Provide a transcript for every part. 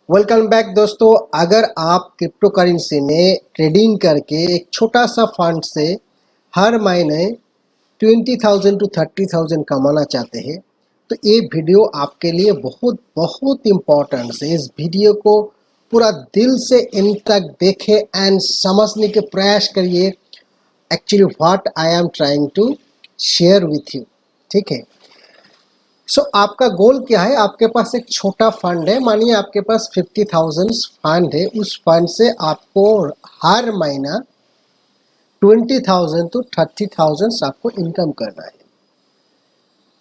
Welcome back दोस्तों। अगर आप क्रिप्टो करेंसी में ट्रेडिंग करके एक छोटा सा फंड से हर महीने 20,000 टू 30,000 कमाना चाहते हैं तो ये वीडियो आपके लिए बहुत बहुत इम्पोर्टेंट है। इस वीडियो को पूरा दिल से एंड तक देखें एंड समझने के प्रयास करिए actually what I am trying to share with you. ठीक है, आपका गोल क्या है? आपके पास एक छोटा फंड है, मानिए आपके पास 50,000 फंड है। उस फंड से आपको हर महीना 20,000 टू 30,000 आपको इनकम करना है।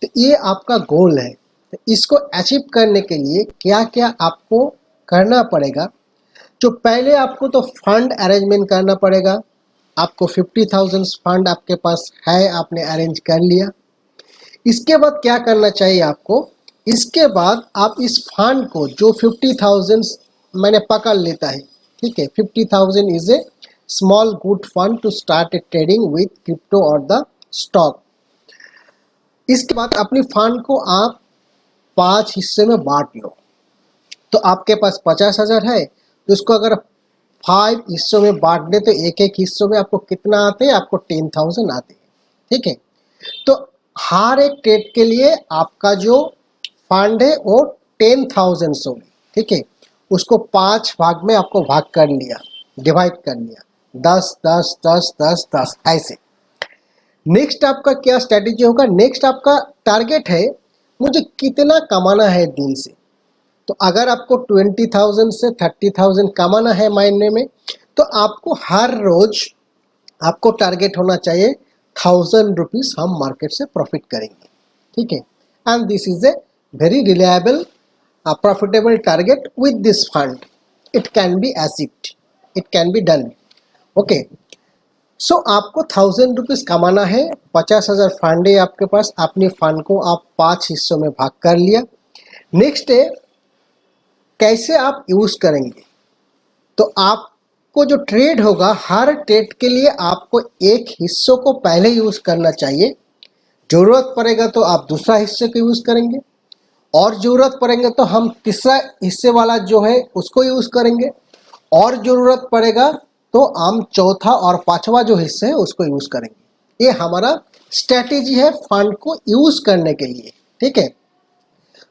तो ये आपका गोल है। तो इसको अचीव करने के लिए क्या क्या आपको करना पड़ेगा? जो पहले आपको तो फंड अरेंजमेंट करना पड़ेगा। आपको 50,000 फंड आपके पास है, आपने अरेंज कर लिया। इसके बाद क्या करना चाहिए आपको? इसके बाद आप इस फंड को जो 50,000 मैंने पकड़ लेता है, ठीक है, 50,000 is a small good fund to start a trading with crypto और द स्टॉक। इसके बाद अपनी फंड को आप 5 हिस्से में बांट लो। तो आपके पास 50,000 है, तो इसको अगर 5 हिस्सों में बांट दे तो एक एक हिस्सों में आपको कितना आते हैं? आपको 10,000 आते हैं। ठीक है, तो हर एक ट्रेड के लिए आपका जो फंड है वो 10,000 होगी। ठीक है, उसको 5 भाग में आपको भाग कर लिया, डिवाइड कर लिया, 10 10 10 10 10 ऐसे। नेक्स्ट आपका क्या स्ट्रेटेजी होगा? नेक्स्ट आपका टारगेट है मुझे कितना कमाना है दिन से। तो अगर आपको 20,000 से 30,000 कमाना है महीने में, तो आपको हर रोज आपको टारगेट होना चाहिए 1,000 रुपीज हम मार्केट से प्रॉफिट करेंगे। ठीक है, and this is a very reliable profitable target with this fund. It can be achieved, it can be done. Okay, so आपको 1,000 रुपीज कमाना है। 50,000 फंड है आपके पास। अपने फंड को आप 5 हिस्सों में भाग कर लिया। नेक्स्ट है कैसे आप यूज करेंगे। तो आपको जो ट्रेड होगा, हर ट्रेड के लिए आपको एक हिस्सों को पहले यूज करना चाहिए। जरूरत पड़ेगा तो आप दूसरा हिस्से को यूज करेंगे, और जरूरत पड़ेगा तो हम तीसरा हिस्से वाला जो है उसको यूज करेंगे, और जरूरत पड़ेगा तो हम चौथा और पांचवा जो हिस्सा है उसको यूज करेंगे। ये हमारा स्ट्रेटेजी है फंड को यूज करने के लिए। ठीक है,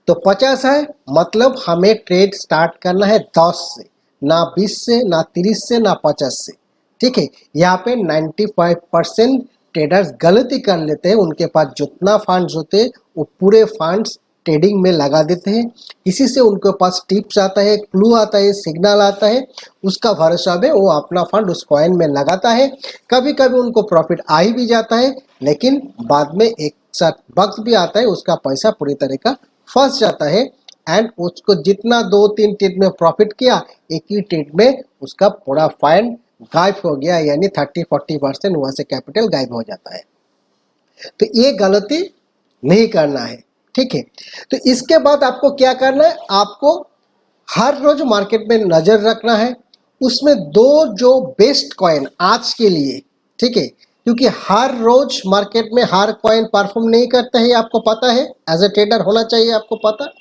तो 50 है, मतलब हमें ट्रेड स्टार्ट करना है 10 से, ना 20 से, ना 30 से, ना 50 से। ठीक है, यहाँ पे 95% ट्रेडर्स गलती कर लेते हैं। उनके पास जितना फंड्स होते हैं वो पूरे फंड्स ट्रेडिंग में लगा देते हैं। इसी से उनके पास टिप्स आता है, क्लू आता है, सिग्नल आता है, उसका भरोसा में वो अपना फंड उस कॉइन में लगाता है। कभी कभी उनको प्रॉफिट आ ही भी जाता है, लेकिन बाद में एक साथ वक्त भी आता है उसका पैसा पूरी तरह का फंस जाता है। एंड उसको जितना 2-3 ट्रेड में प्रॉफिट किया, एक ही ट्रेड में उसका पूरा फंड गायब हो गया, यानी 30-40% वहां से कैपिटल गायब हो जाता है। तो ये गलती नहीं करना है। ठीक है, तो इसके बाद आपको क्या करना है? आपको हर रोज मार्केट में नजर रखना है। उसमें दो जो बेस्ट कॉइन आज के लिए, ठीक है, क्योंकि हर रोज मार्केट में हर कॉइन परफॉर्म नहीं करता है, आपको पता है। एज ए ट्रेडर होना चाहिए आपको पता।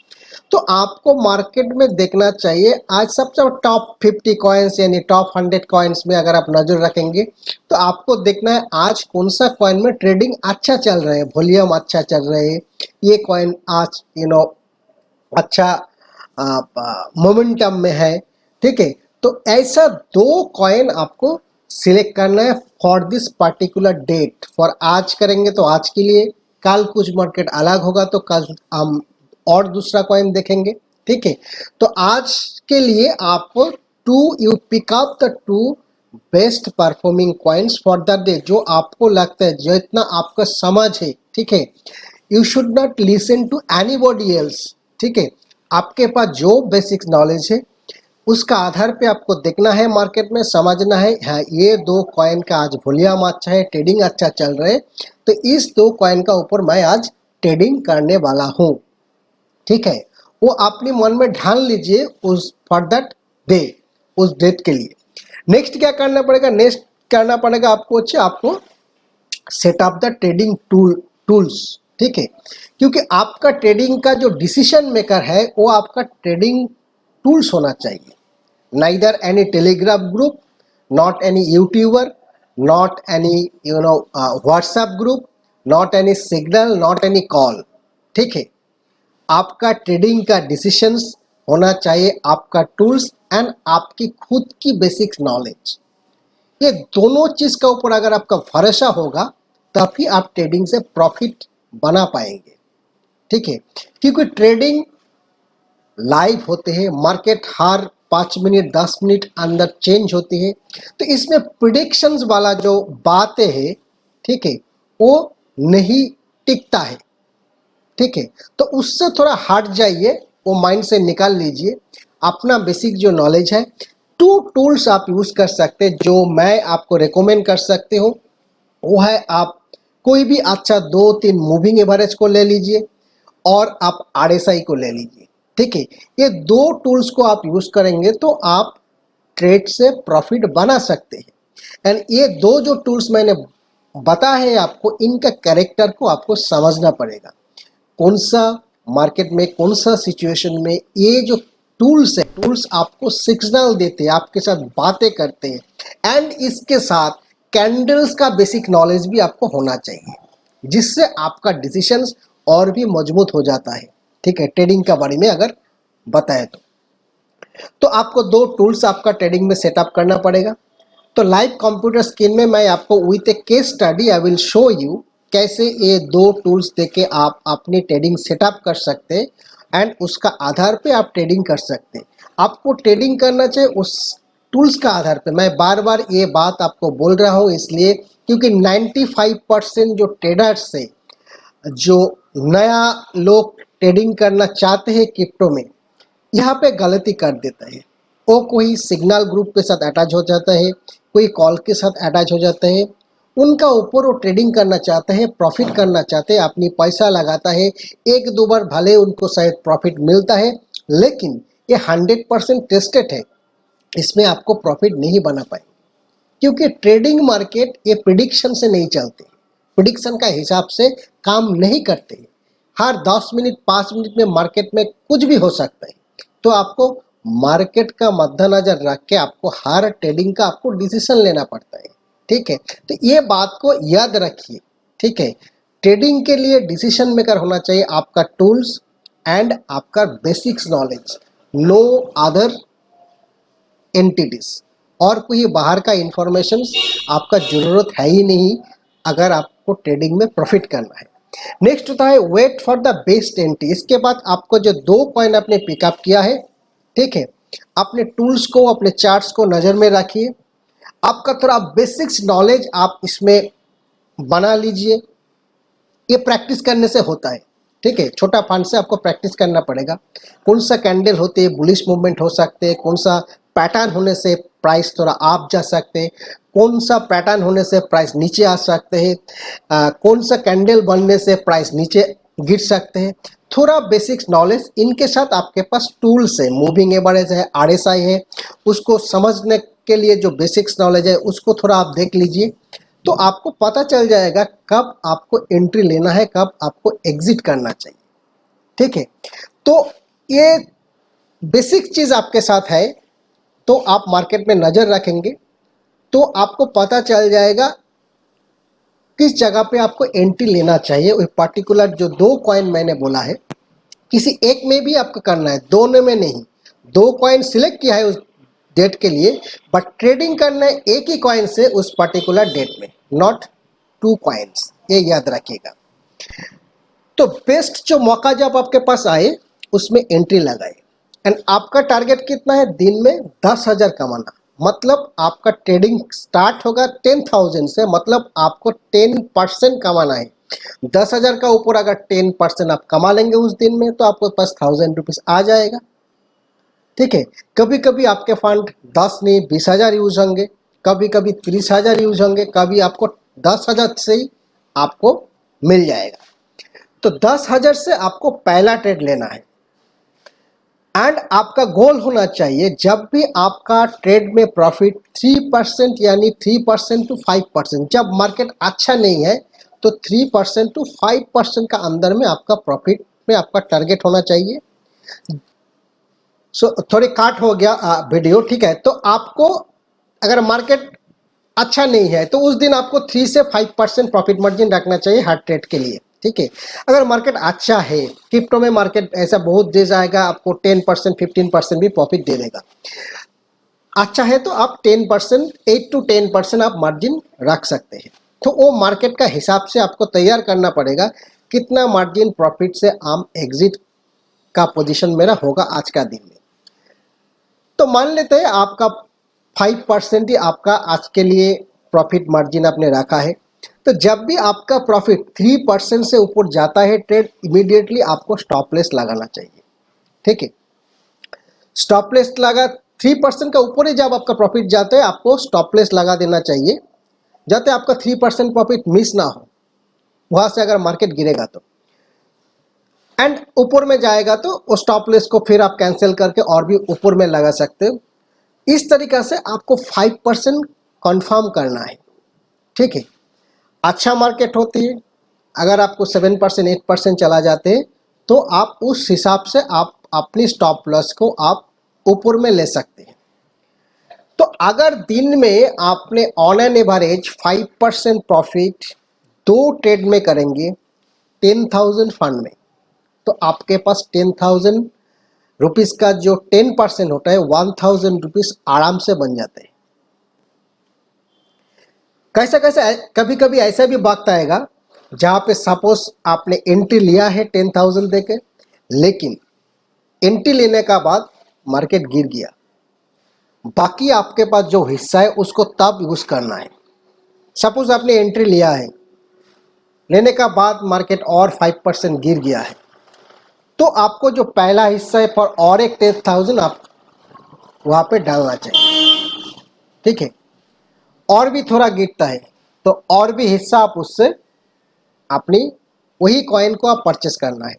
तो आपको मार्केट में देखना चाहिए आज सबसे टॉप 50 कॉइन्स यानी टॉप 100 कॉइन्स में अगर आप नजर रखेंगे तो आपको देखना है आज कौन सा कॉइन में ट्रेडिंग अच्छा चल रहा है, वॉल्यूम अच्छा चल रहा है, ये कॉइन आज अच्छा मोमेंटम में है। ठीक है, तो ऐसा दो कॉइन आपको सिलेक्ट करना है for this particular date. For आज करेंगे तो आज के लिए, कल कुछ मार्केट अलग होगा तो कल हम और दूसरा कॉइन देखेंगे। ठीक है, तो आज के लिए आपको you pick up the 2 best performing coins for the day, जो आपको लगता है, जो इतना आपका समझ है। ठीक है, you should not listen to anybody else. ठीक है, आपके पास जो बेसिक नॉलेज है उसका आधार पे आपको देखना है, मार्केट में समझना है, हाँ ये दो कॉइन का आज वॉल्यूम अच्छा है, ट्रेडिंग अच्छा चल रहा है, तो इस दो कॉइन का ऊपर मैं आज ट्रेडिंग करने वाला हूँ। ठीक है, वो अपने मन में ढाल लीजिए उस फॉर दैट डे, उस डेट के लिए। नेक्स्ट क्या करना पड़ेगा? नेक्स्ट करना पड़ेगा आपको सेटअप द ट्रेडिंग टूल्स। ठीक है, क्योंकि आपका ट्रेडिंग का जो डिसीजन मेकर है वो आपका ट्रेडिंग टूल्स होना चाहिए। Neither any Telegram group, not any YouTuber, not any WhatsApp group, not any signal, not any call. ठीक है, आपका ट्रेडिंग का डिसीशंस होना चाहिए आपका टूल्स एंड आपकी खुद की बेसिक नॉलेज। ये दोनों चीज के ऊपर अगर आपका भरोसा होगा तभी आप ट्रेडिंग से प्रॉफिट बना पाएंगे। ठीक है, क्योंकि ट्रेडिंग लाइव होते हैं, मार्केट हर 5 मिनट 10 मिनट अंदर चेंज होती है, तो इसमें प्रिडिक्शंस वाला जो बातें हैं, ठीक है, वो नहीं टिकता है। ठीक है, तो उससे थोड़ा हट जाइए, वो माइंड से निकाल लीजिए। अपना बेसिक जो नॉलेज है, 2 टूल्स आप यूज कर सकते हैं जो मैं आपको रेकमेंड कर सकते हो। वो है, आप कोई भी अच्छा 2-3 मूविंग एवरेज को ले लीजिए और आप आरएसआई को ले लीजिए। ठीक है, ये 2 टूल्स को आप यूज करेंगे तो आप ट्रेड से प्रॉफिट बना सकते हैं। एंड ये दो जो टूल्स मैंने बताया है आपको, इनका कैरेक्टर को आपको समझना पड़ेगा। कौन सा मार्केट में, कौन सा सिचुएशन में ये जो टूल्स है, टूल्स आपको सिग्नल देते हैं, आपके साथ बातें करते हैं। एंड इसके साथ कैंडल्स का बेसिक नॉलेज भी आपको होना चाहिए, जिससे आपका डिसीजंस और भी मजबूत हो जाता है। ठीक है, ट्रेडिंग के बारे में अगर बताए तो आपको 2 टूल्स आपका ट्रेडिंग में सेटअप करना पड़ेगा। तो लाइव कंप्यूटर स्क्रीन में मैं आपको with A case study I will show you कैसे ये 2 टूल्स देके आप अपनी ट्रेडिंग सेटअप कर सकते हैं एंड उसका आधार पे आप ट्रेडिंग कर सकते हैं। आपको ट्रेडिंग करना चाहिए उस टूल्स का आधार पे। मैं बार बार ये बात आपको बोल रहा हूँ इसलिए क्योंकि 95% जो ट्रेडर्स है, जो नया लोग ट्रेडिंग करना चाहते हैं क्रिप्टो में, यहाँ पे गलती कर देता है। वो कोई सिग्नल ग्रुप के साथ अटैच हो जाता है, कोई कॉल के साथ अटैच हो जाता है, उनका ऊपर वो ट्रेडिंग करना चाहते हैं, प्रॉफिट करना चाहते हैं, अपनी पैसा लगाता है, 1-2 बार भले उनको शायद प्रॉफिट मिलता है, लेकिन ये 100% टेस्टेड है, इसमें आपको प्रॉफिट नहीं बना पाए। क्योंकि ट्रेडिंग मार्केट ये प्रिडिक्शन से नहीं चलते, प्रिडिक्शन का हिसाब से काम नहीं करते। हर 10 मिनट 5 मिनट में मार्केट में कुछ भी हो सकता है, तो आपको मार्केट का मद्देनजर रख के आपको हर ट्रेडिंग का आपको डिसीजन लेना पड़ता है। ठीक है, तो ये बात को याद रखिए। ठीक है, ट्रेडिंग के लिए डिसीजन मेकर होना चाहिए आपका टूल्स एंड आपका basics knowledge, no other entities, और कोई बाहर का इंफॉर्मेशन आपका जरूरत है ही नहीं अगर आपको ट्रेडिंग में प्रॉफिट करना है। नेक्स्ट होता है wait for the best entry. इसके बाद आपको जो 2 कॉइन आपने पिकअप किया है, ठीक है, अपने टूल्स को, अपने चार्ट्स को नज़र में रखिए। आपका थोड़ा बेसिक्स नॉलेज आप इसमें बना लीजिए। ये प्रैक्टिस करने से होता है। ठीक है, छोटा फंड से आपको प्रैक्टिस करना पड़ेगा। कौन सा कैंडल होते हैं, बुलिश मूवमेंट हो सकते हैं, कौन सा पैटर्न होने से प्राइस थोड़ा आप जा सकते हैं, कौन सा पैटर्न होने से प्राइस नीचे आ सकते हैं, कौन सा कैंडल बनने से प्राइस नीचे गिर सकते हैं। थोड़ा बेसिक्स नॉलेज, इनके साथ आपके पास टूल्स है, मूविंग एवरेज है, आरएसआई है, उसको समझने के लिए जो बेसिक्स नॉलेज है उसको थोड़ा आप देख लीजिए, तो आपको पता चल जाएगा कब आपको एंट्री लेना है, कब आपको एग्जिट करना चाहिए। ठीक है, तो ये बेसिक चीज़ आपके साथ है, तो आप मार्केट में नज़र रखेंगे तो आपको पता चल जाएगा किस जगह पे आपको एंट्री लेना चाहिए। वो पर्टिकुलर जो 2 कॉइन मैंने बोला है, किसी एक में भी आपको करना है, दोनों में नहीं। 2 कॉइन सिलेक्ट किया है उस डेट के लिए, बट ट्रेडिंग करना है एक ही कॉइन से उस पर्टिकुलर डेट में, नॉट 2 कॉइन्स, ये याद रखिएगा। तो बेस्ट जो मौका जब आपके पास आए उसमें एंट्री लगाए। एंड आपका टारगेट कितना है, दिन में 10,000 कमाना। मतलब आपका ट्रेडिंग स्टार्ट होगा 10,000 से, मतलब आपको 10% कमाना है। 10,000 का ऊपर अगर 10% आप कमा लेंगे उस दिन में, तो आपके पास 1,000 रुपीज आ जाएगा। ठीक है, कभी कभी आपके फंड 10 नहीं 20,000 यूज होंगे, कभी कभी 30,000 यूज होंगे, कभी आपको 10,000 से ही आपको मिल जाएगा। तो 10,000 से आपको पहला ट्रेड लेना है। एंड आपका गोल होना चाहिए, जब भी आपका ट्रेड में प्रॉफिट 3% यानी 3% टू 5%, जब मार्केट अच्छा नहीं है तो 3% टू 5% का अंदर में आपका प्रॉफिट में आपका टारगेट होना चाहिए। थोड़ी काट हो गया वीडियो, ठीक है। तो आपको अगर मार्केट अच्छा नहीं है तो उस दिन आपको 3 से 5% प्रॉफिट मार्जिन रखना चाहिए हर ट्रेड के लिए, ठीक है। अगर मार्केट अच्छा है, क्रिप्टो में मार्केट ऐसा बहुत दे जाएगा, आपको 10% 15% भी प्रॉफिट दे देगा। अच्छा है तो आप 10%, 8 to 10% आप मार्जिन रख सकते हैं। तो वो मार्केट का हिसाब से आपको तैयार करना पड़ेगा कितना मार्जिन प्रॉफिट से आप एग्जिट का पोजीशन मेरा होगा आज का दिन में। तो मान लेते हैं आपका 5% ही आपका आज के लिए प्रॉफिट मार्जिन आपने रखा है। तो जब भी आपका प्रॉफिट 3% से ऊपर जाता है ट्रेड, इमीडिएटली आपको स्टॉप लॉस लगाना चाहिए, ठीक है। स्टॉप लॉस लगा 3% का ऊपर ही जब आपका प्रॉफिट जाता है आपको स्टॉप लॉस लगा देना चाहिए, जाते आपका 3% प्रॉफिट मिस ना हो वहां से अगर मार्केट गिरेगा तो। एंड ऊपर में जाएगा तो वो स्टॉप लॉस को फिर आप कैंसिल करके और भी ऊपर में लगा सकते हो। इस तरीका से आपको 5% कंफर्म करना है, ठीक है। अच्छा मार्केट होती है, अगर आपको 7% 8% चला जाते हैं तो आप उस हिसाब से आप अपनी स्टॉप लॉस को आप ऊपर में ले सकते हैं। तो अगर दिन में आपने on an average 5% profit 2 trade में करेंगे 10,000 फंड में, तो आपके पास 10,000 रुपीज का जो 10% होता है 1,000 रुपीज आराम से बन जाते हैं। कैसा कैसा कभी कभी ऐसा भी वक्त आएगा जहां पे सपोज आपने एंट्री लिया है 10,000 देके, लेकिन एंट्री लेने का बाद मार्केट गिर गया, बाकी आपके पास जो हिस्सा है उसको तब यूज करना है। सपोज आपने एंट्री लिया है, लेने का बाद मार्केट और 5% गिर गया है, तो आपको जो पहला हिस्सा है पर और एक 10,000 आप वहां पे डालना चाहिए, ठीक है। और भी थोड़ा गिरता है तो और भी हिस्सा आप उससे अपनी वही कॉइन को आप परचेस करना है।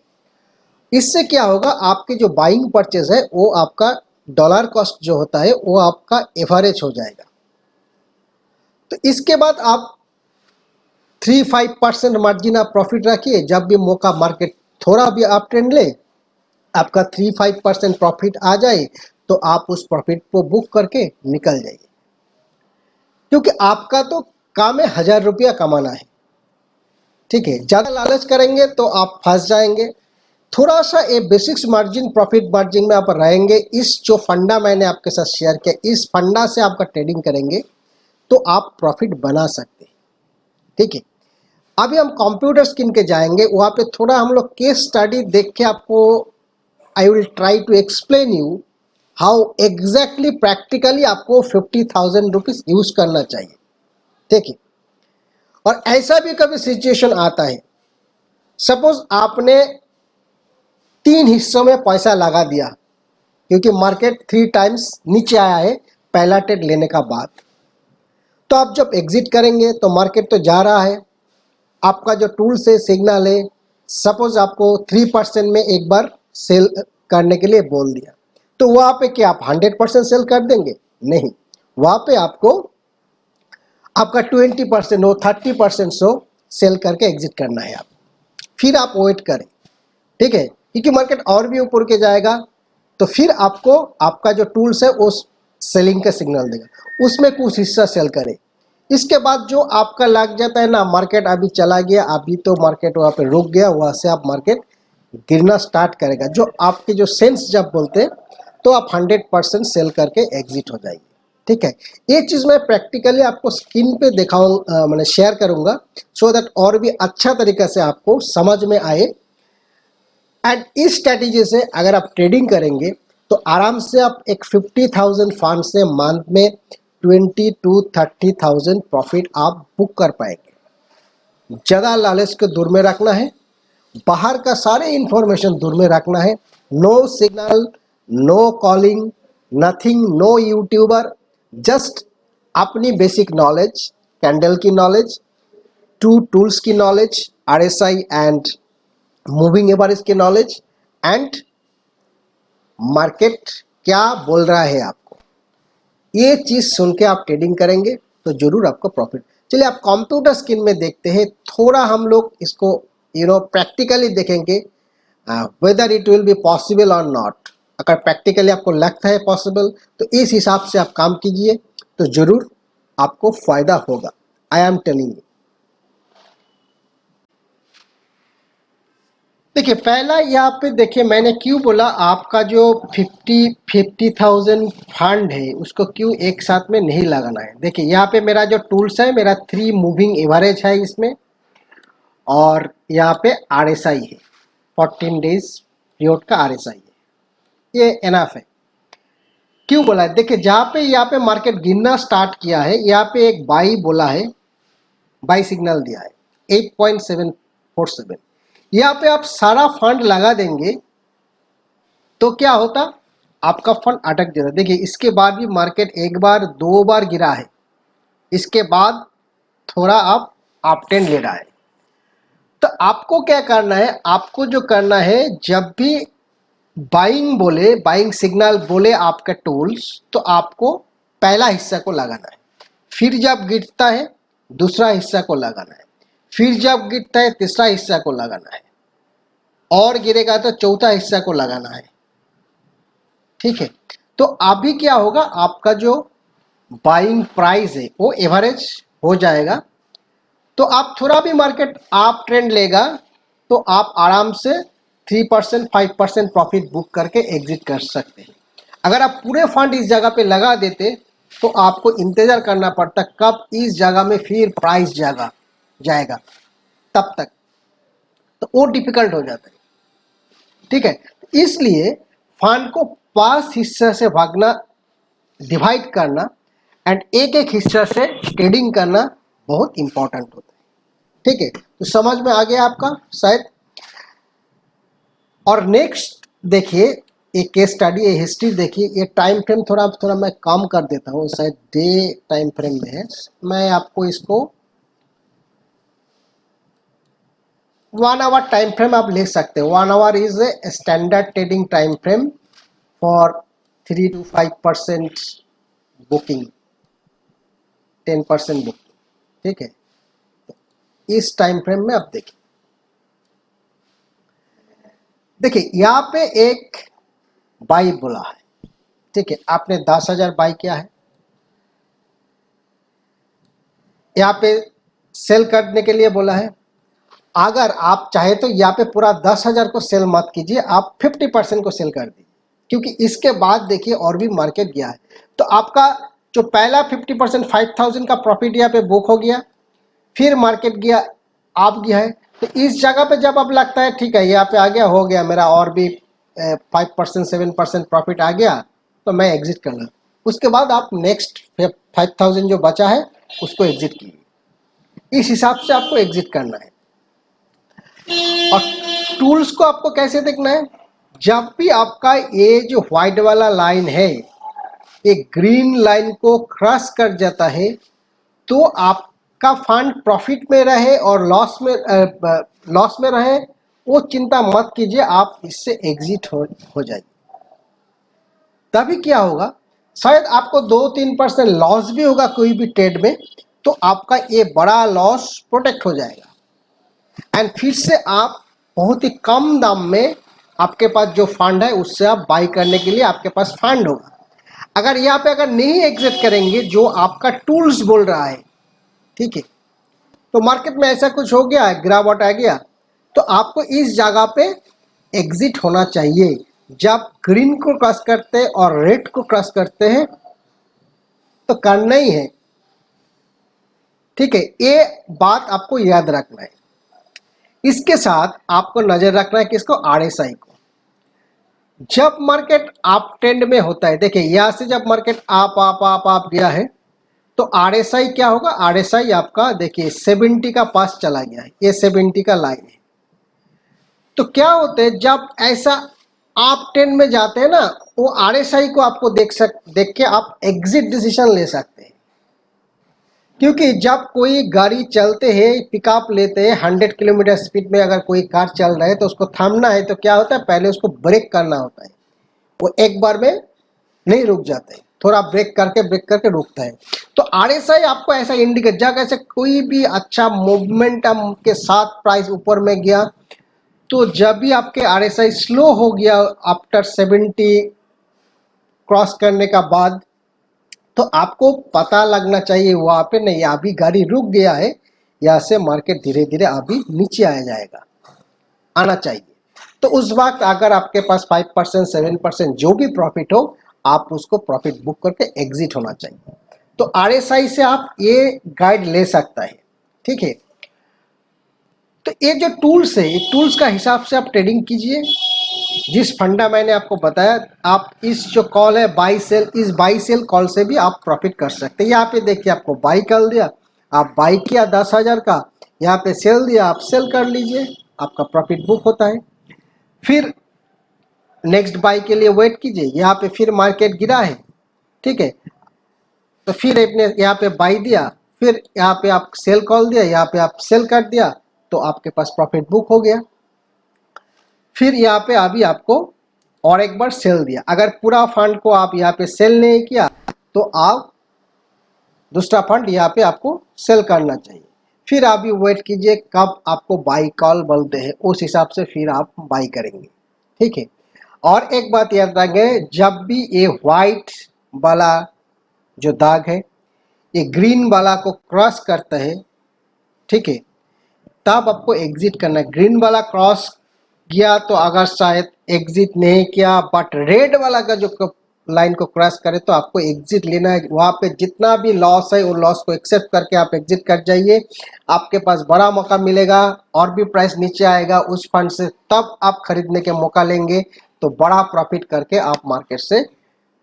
इससे क्या होगा, आपकी जो बाइंग परचेस है वो आपका डॉलर कॉस्ट जो होता है वो आपका एवरेज हो जाएगा। तो इसके बाद आप 3-5% मार्जिन आप प्रॉफिट रखिए, जब भी मौका मार्केट थोड़ा भी आप ट्रेंड ले आपका 3-5% प्रॉफिट आ जाए तो आप उस प्रॉफिट को बुक करके निकल जाइए, क्योंकि आपका तो काम है 1,000 रुपया कमाना है, ठीक है। ज़्यादा लालच करेंगे तो आप फंस जाएंगे। थोड़ा सा ये बेसिक्स मार्जिन प्रॉफिट मार्जिन में आप रहेंगे, इस जो फंडा मैंने आपके साथ शेयर किया इस फंडा से आपका ट्रेडिंग करेंगे तो आप प्रॉफिट बना सकते हैं, ठीक है। अभी हम कंप्यूटर स्क्रीन के जाएंगे, वहाँ पे थोड़ा हम लोग केस स्टडी देख के आपको I will try to explain you how exactly practically आपको 50,000 रुपीज यूज करना चाहिए, ठीक है। और ऐसा भी कभी सिचुएशन आता है, सपोज आपने 3 हिस्सों में पैसा लगा दिया क्योंकि मार्केट 3 टाइम्स नीचे आया है पहला ट्रेड लेने का बाद, तो आप जब एग्जिट करेंगे तो मार्केट तो जा रहा है, आपका जो टूल से सिग्नल है सपोज आपको 3% में एक बार सेल करने के लिए बोल दिया, तो वहाँ पे क्या आप 100% सेल कर देंगे? नहीं, वहाँ पे आपको आपका 20% हो 30% हो सेल करके एग्जिट करना है आप, फिर आप वेट करें, ठीक है। क्योंकि मार्केट और भी ऊपर के जाएगा तो फिर आपको आपका जो टूल्स है उस सेलिंग का सिग्नल देगा, उसमें कुछ हिस्सा सेल करें। इसके बाद जो आपका लग जाता है ना मार्केट अभी चला गया, अभी तो मार्केट वहाँ पे रुक गया, वहाँ से आप मार्केट गिरना स्टार्ट करेगा, जो आपके जो सेंस जब बोलते हैं तो आप 100% सेल करके एग्जिट हो जाएंगे, ठीक है। ये चीज़ मैं प्रैक्टिकली आपको स्क्रीन पे दिखाऊंगा, मैंने शेयर करूंगा सो दैट और भी अच्छा तरीके से आपको समझ में आए। एंड इस स्ट्रैटेजी से अगर आप ट्रेडिंग करेंगे तो आराम से आप एक 50,000 फंड से मंथ में 20 to 30,000 प्रॉफिट आप बुक कर पाएंगे। ज़्यादा लालच को दूर में रखना है, बाहर का सारे इंफॉर्मेशन दूर में रखना है, no signal, no calling, nothing, no YouTuber, just अपनी बेसिक नॉलेज, कैंडल की नॉलेज, 2 टूल्स की knowledge, RSI and moving average की नॉलेज, एंड मार्केट क्या बोल रहा है आपको, ये चीज़ सुन के आप ट्रेडिंग करेंगे तो जरूर आपको प्रॉफिट। चलिए आप कंप्यूटर स्क्रीन में देखते हैं, थोड़ा हम लोग इसको प्रैक्टिकली देखेंगे whether it will be possible और नॉट। अगर प्रैक्टिकली आपको लगता है पॉसिबल तो इस हिसाब से आप काम कीजिए, तो जरूर आपको फायदा होगा। I am telling you. देखिए पहला यहाँ पे देखिए मैंने क्यों बोला आपका जो 50,000 फंड है उसको क्यों एक साथ में नहीं लगाना है। देखिए यहाँ पे मेरा जो टूल्स है, मेरा 3 मूविंग एवरेज है इसमें, और यहाँ पे RSI है, 14 डेज पीरियड का RSI है, ये एनफ है। क्यों बोला है, देखिए जहाँ पे यहाँ पे मार्केट गिरना स्टार्ट किया है, यहाँ पे एक बाई बोला है, बाई सिग्नल दिया है 8.747। यहाँ पे आप सारा फंड लगा देंगे तो क्या होता, आपका फंड अटक जाता। देखिए इसके बाद भी मार्केट एक बार 2 बार गिरा है, इसके बाद थोड़ा आप ट्रेंड ले रहा है। तो आपको क्या करना है, आपको जो करना है, जब भी बाइंग बोले, बाइंग सिग्नल बोले आपका टूल्स, तो आपको पहला हिस्सा को लगाना है, फिर जब गिरता है दूसरा हिस्सा को लगाना है, फिर जब गिरता है तीसरा हिस्सा को लगाना है, और गिरेगा तो चौथा हिस्सा को लगाना है। ठीक है, तो अभी क्या होगा, आपका जो बाइंग प्राइस है वो एवरेज हो जाएगा। तो आप थोड़ा भी मार्केट आप ट्रेंड लेगा तो आप आराम से 3% 5% प्रॉफिट बुक करके एग्जिट कर सकते हैं। अगर आप पूरे फंड इस जगह पे लगा देते तो आपको इंतजार करना पड़ता कब इस जगह में फिर प्राइस जाएगा, तब तक तो वो डिफिकल्ट हो जाता है। ठीक है, इसलिए फंड को 5 हिस्से से भागना, डिवाइड करना, एंड एक एक हिस्सा से ट्रेडिंग करना बहुत इंपॉर्टेंट होता है। ठीक है, तो समझ में आ गया आपका शायद। और नेक्स्ट देखिए एक केस स्टडी, ये हिस्ट्री देखिए, ये टाइम फ्रेम थोड़ा मैं कम कर देता हूँ, शायद डे टाइम फ्रेम में है, मैं आपको इसको 1 आवर टाइम फ्रेम आप ले सकते हो। 1 our is a standard trading time frame for 3 to 5% booking, 10% booking. ठीक है, इस टाइम फ्रेम में आप देखिए यहाँ पे एक बाई बोला है। ठीक है, आपने 10,000 बाई किया है, यहाँ पे सेल करने के लिए बोला है। अगर आप चाहे तो यहाँ पे पूरा 10,000 को सेल मत कीजिए, आप 50% को सेल कर दीजिए, क्योंकि इसके बाद देखिए और भी मार्केट गया है। तो आपका जो पहला 50% 5,000 का प्रॉफिट यहाँ पे बुक हो गया, फिर मार्केट गया, आप गया है, तो इस जगह पे जब अब लगता है ठीक है यहाँ पे आ गया, हो गया मेरा, और भी 5% 7% प्रॉफिट आ गया, तो मैं एग्जिट कर लूँ। उसके बाद आप नेक्स्ट 5,000 जो बचा है उसको एग्जिट कीजिए। इस हिसाब से आपको एग्जिट करना है। और टूल्स को आपको कैसे देखना है, जब भी आपका ये जो व्हाइट वाला लाइन है ये ग्रीन लाइन को क्रॉस कर जाता है, तो आपका फंड प्रॉफिट में रहे और लॉस में रहे, वो चिंता मत कीजिए, आप इससे एग्जिट हो जाइए। तभी क्या होगा, शायद आपको 2-3% लॉस भी होगा कोई भी ट्रेड में, तो आपका ये बड़ा लॉस प्रोटेक्ट हो जाएगा, एंड फिर से आप बहुत ही कम दाम में आपके पास जो फंड है उससे आप बाई करने के लिए आपके पास फंड होगा। अगर यहाँ पे अगर नहीं एग्जिट करेंगे जो आपका टूल्स बोल रहा है, ठीक है, तो मार्केट में ऐसा कुछ हो गया, गिरावट आ गया, तो आपको इस जगह पे एग्जिट होना चाहिए। जब ग्रीन को क्रॉस करते हैं और रेड को क्रॉस करते हैं तो करना ही है। ठीक है, ये बात आपको याद रखना है। इसके साथ आपको नजर रखना है किसको, RSI को। जब मार्केट आप ट्रेंड में होता है, देखिए यहां से जब मार्केट आप गया है, तो RSI क्या होगा, RSI आपका देखिए 70 का पास चला गया है, ये 70 का लाइन है। तो क्या होता है, जब ऐसा आप ट्रेंड में जाते हैं ना, वो RSI को आपको देख के आप एग्जिट डिसीजन ले सकते हैं। क्योंकि जब कोई गाड़ी चलते हैं, पिकअप लेते हैं 100 किलोमीटर स्पीड में, अगर कोई कार चल रहा है तो उसको थामना है, तो क्या होता है, पहले उसको ब्रेक करना होता है, वो एक बार में नहीं रुक जाते, थोड़ा ब्रेक करके रुकता है। तो RSI आपको ऐसा इंडिकेट, जब ऐसे कोई भी अच्छा मोमेंटम के साथ प्राइस ऊपर में गया तो जब भी आपके RSI स्लो हो गया आफ्टर 70 क्रॉस करने का बाद, तो आपको पता लगना चाहिए वहाँ पे नहीं, अभी गाड़ी रुक गया है, यहाँ से मार्केट धीरे धीरे अभी नीचे आ जाएगा, आना चाहिए। तो उस वक्त अगर आपके पास 5% 7% जो भी प्रॉफिट हो, आप उसको प्रॉफिट बुक करके एग्जिट होना चाहिए। तो RSI से आप ये गाइड ले सकता है, ठीक है। तो ये जो टूल्स है, ये टूल्स का हिसाब से आप ट्रेडिंग कीजिए। जिस फंडा मैंने आपको बताया, आप इस जो कॉल है बाई सेल, इस बाई सेल कॉल से भी आप प्रॉफिट कर सकते हैं। यहाँ पे देखिए आपको बाई कर दिया, आप बाई किया 10,000 का, यहाँ पे सेल दिया, आप सेल कर लीजिए, आपका प्रॉफिट बुक होता है। फिर नेक्स्ट बाई के लिए वेट कीजिए, यहाँ पे फिर मार्केट गिरा है, ठीक है, तो फिर आपने यहाँ पे बाई दिया, फिर यहाँ पे आप सेल कॉल दिया, यहाँ पे आप सेल कर दिया, तो आपके पास प्रॉफिट बुक हो गया। फिर यहाँ पे अभी आपको और एक बार सेल दिया। अगर पूरा फंड को आप यहाँ पे सेल नहीं किया, तो आप दूसरा फंड यहाँ पे आपको सेल करना चाहिए। फिर अभी वेट कीजिए कब आपको बाई कॉल बोलते हैं, उस हिसाब से फिर आप बाई करेंगे, ठीक है। और एक बात याद रखें, जब भी ये व्हाइट वाला जो दाग है ये ग्रीन वाला को क्रॉस करता है, ठीक है, तब आपको एग्जिट करना है। ग्रीन वाला क्रॉस किया तो अगर शायद एग्जिट नहीं किया, बट रेड वाला का जो लाइन को क्रॉस करे तो आपको एग्जिट लेना है। वहाँ पे जितना भी लॉस है वो लॉस को एक्सेप्ट करके आप एग्जिट कर जाइए। आपके पास बड़ा मौका मिलेगा, और भी प्राइस नीचे आएगा उस फंड से, तब आप खरीदने के मौका लेंगे, तो बड़ा प्रॉफिट करके आप मार्केट से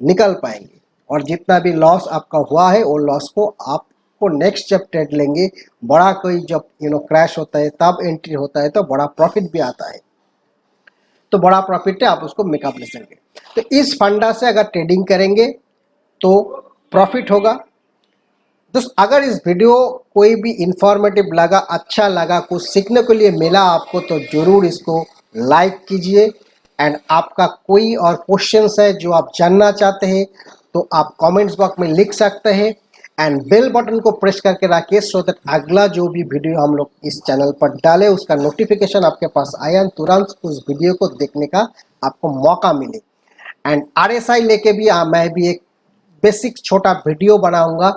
निकल पाएंगे। और जितना भी लॉस आपका हुआ है वो लॉस को आपको नेक्स्ट जब ट्रेड लेंगे, बड़ा कोई जब क्रैश होता है तब एंट्री होता है, तो बड़ा प्रॉफिट भी आता है, तो बड़ा प्रॉफिट है, आप उसको मेकअप ले सकेंगे। तो इस फंडा से अगर ट्रेडिंग करेंगे तो प्रॉफिट होगा। दोस्त, अगर इस वीडियो कोई भी इंफॉर्मेटिव लगा, अच्छा लगा, कुछ सीखने के लिए मिला आपको, तो जरूर इसको लाइक कीजिए। एंड आपका कोई और क्वेश्चंस है जो आप जानना चाहते हैं, तो आप कमेंट्स बॉक्स में लिख सकते हैं। एंड बेल बटन को प्रेस करके रखिए, सो दैट अगला जो भी वीडियो हम लोग इस चैनल पर डालें उसका नोटिफिकेशन आपके पास आए, और तुरंत उस वीडियो को देखने का आपको मौका मिले। एंड RSI लेके भी मैं भी एक बेसिक छोटा वीडियो बनाऊंगा,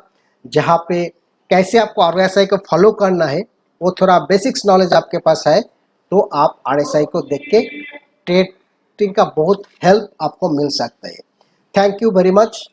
जहाँ पे कैसे आपको RSI को फॉलो करना है, वो थोड़ा बेसिक्स नॉलेज आपके पास है, तो आप RSI को देख के ट्रेडिंग का बहुत हेल्प आपको मिल सकता है। Thank you very much.